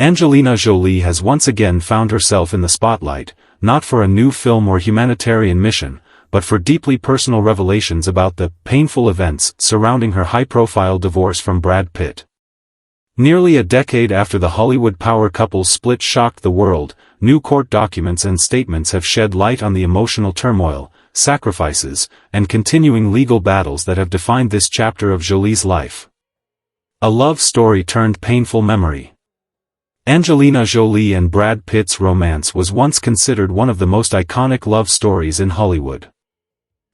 Angelina Jolie has once again found herself in the spotlight, not for a new film or humanitarian mission, but for deeply personal revelations about the painful events surrounding her high-profile divorce from Brad Pitt. Nearly a decade after the Hollywood power couple's split shocked the world, new court documents and statements have shed light on the emotional turmoil, sacrifices, and continuing legal battles that have defined this chapter of Jolie's life. A love story turned painful memory. Angelina Jolie and Brad Pitt's romance was once considered one of the most iconic love stories in Hollywood.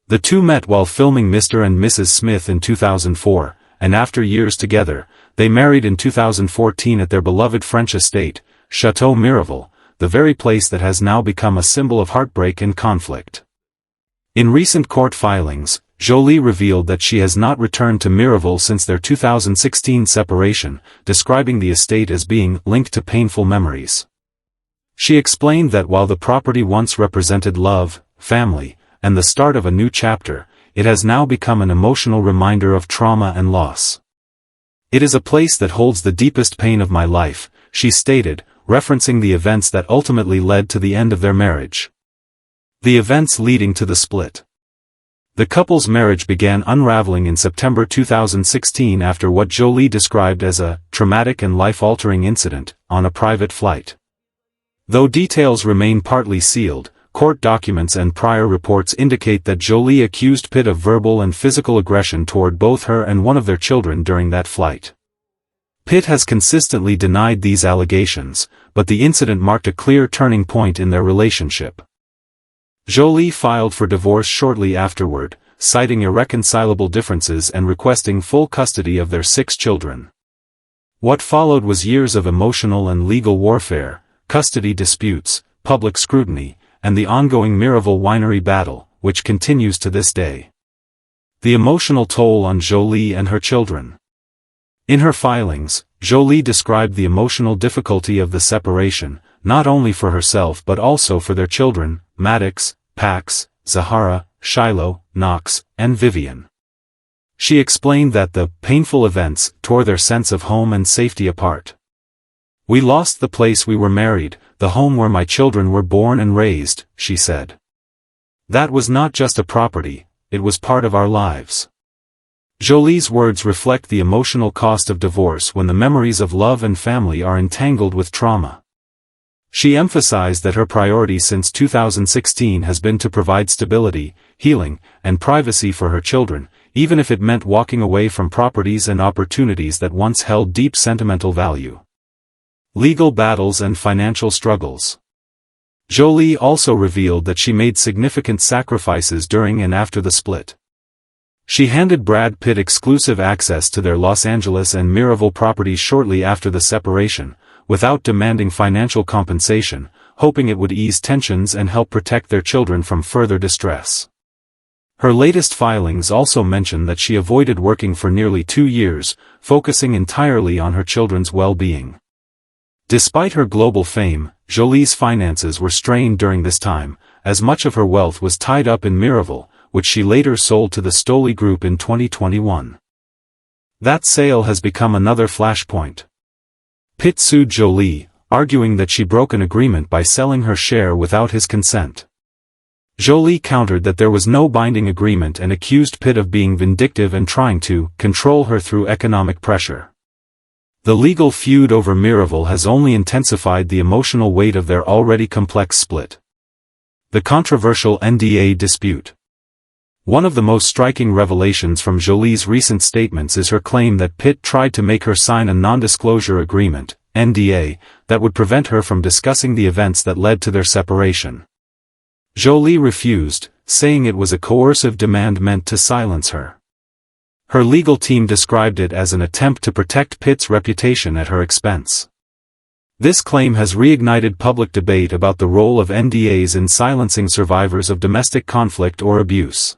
The two met while filming Mr. and Mrs. Smith in 2004, and after years together, they married in 2014 at their beloved French estate, Chateau Miraval, the very place that has now become a symbol of heartbreak and conflict. In recent court filings, Jolie revealed that she has not returned to Miraval since their 2016 separation, describing the estate as being linked to painful memories. She explained that while the property once represented love, family, and the start of a new chapter, it has now become an emotional reminder of trauma and loss. "It is a place that holds the deepest pain of my life," she stated, referencing the events that ultimately led to the end of their marriage. The events leading to the split. The couple's marriage began unraveling in September 2016 after what Jolie described as a traumatic and life-altering incident on a private flight. Though details remain partly sealed, court documents and prior reports indicate that Jolie accused Pitt of verbal and physical aggression toward both her and one of their children during that flight. Pitt has consistently denied these allegations, but the incident marked a clear turning point in their relationship. Jolie filed for divorce shortly afterward, citing irreconcilable differences and requesting full custody of their 6 children. What followed was years of emotional and legal warfare, custody disputes, public scrutiny, and the ongoing Miraval winery battle, which continues to this day. The emotional toll on Jolie and her children. In her filings, Jolie described the emotional difficulty of the separation, not only for herself but also for their children, Maddox, Pax, Zahara, Shiloh, Knox, and Vivian. She explained that the painful events tore their sense of home and safety apart. "We lost the place we were married, the home where my children were born and raised," she said. "That was not just a property, it was part of our lives." Jolie's words reflect the emotional cost of divorce when the memories of love and family are entangled with trauma. She emphasized that her priority since 2016 has been to provide stability, healing, and privacy for her children, even if it meant walking away from properties and opportunities that once held deep sentimental value. Legal battles and financial struggles. Jolie also revealed that she made significant sacrifices during and after the split. She handed Brad Pitt exclusive access to their Los Angeles and Miraval properties shortly after the separation, without demanding financial compensation, hoping it would ease tensions and help protect their children from further distress. Her latest filings also mention that she avoided working for nearly 2 years, focusing entirely on her children's well-being. Despite her global fame, Jolie's finances were strained during this time, as much of her wealth was tied up in Miraval, which she later sold to the Stoli Group in 2021. That sale has become another flashpoint. Pitt sued Jolie, arguing that she broke an agreement by selling her share without his consent. Jolie countered that there was no binding agreement and accused Pitt of being vindictive and trying to control her through economic pressure. The legal feud over Miraval has only intensified the emotional weight of their already complex split. The controversial NDA dispute. One of the most striking revelations from Jolie's recent statements is her claim that Pitt tried to make her sign a non-disclosure agreement, NDA, that would prevent her from discussing the events that led to their separation. Jolie refused, saying it was a coercive demand meant to silence her. Her legal team described it as an attempt to protect Pitt's reputation at her expense. This claim has reignited public debate about the role of NDAs in silencing survivors of domestic conflict or abuse.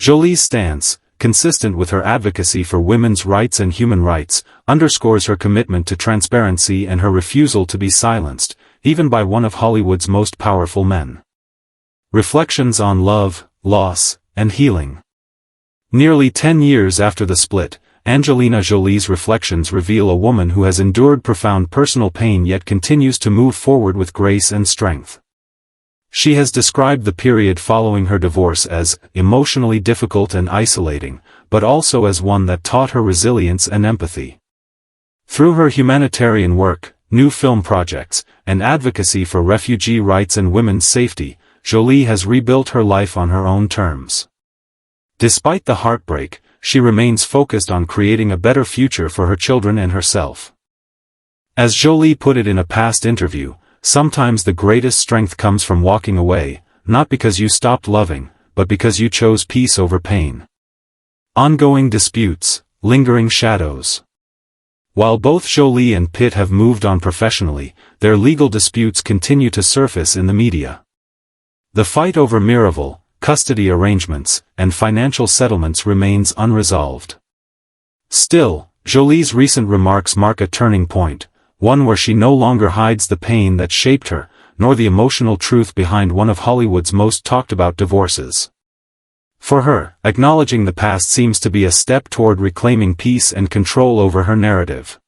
Jolie's stance, consistent with her advocacy for women's rights and human rights, underscores her commitment to transparency and her refusal to be silenced, even by one of Hollywood's most powerful men. Reflections on love, loss, and healing. Nearly 10 years after the split, Angelina Jolie's reflections reveal a woman who has endured profound personal pain yet continues to move forward with grace and strength. She has described the period following her divorce as emotionally difficult and isolating, but also as one that taught her resilience and empathy. Through her humanitarian work, new film projects, and advocacy for refugee rights and women's safety, Jolie has rebuilt her life on her own terms. Despite the heartbreak, she remains focused on creating a better future for her children and herself. As Jolie put it in a past interview, sometimes the greatest strength comes from walking away, not because you stopped loving, but because you chose peace over pain. Ongoing disputes, lingering shadows. While both Jolie and Pitt have moved on professionally, their legal disputes continue to surface in the media. The fight over Miraval, custody arrangements, and financial settlements remains unresolved. Still, Jolie's recent remarks mark a turning point, one where she no longer hides the pain that shaped her, nor the emotional truth behind one of Hollywood's most talked-about divorces. For her, acknowledging the past seems to be a step toward reclaiming peace and control over her narrative.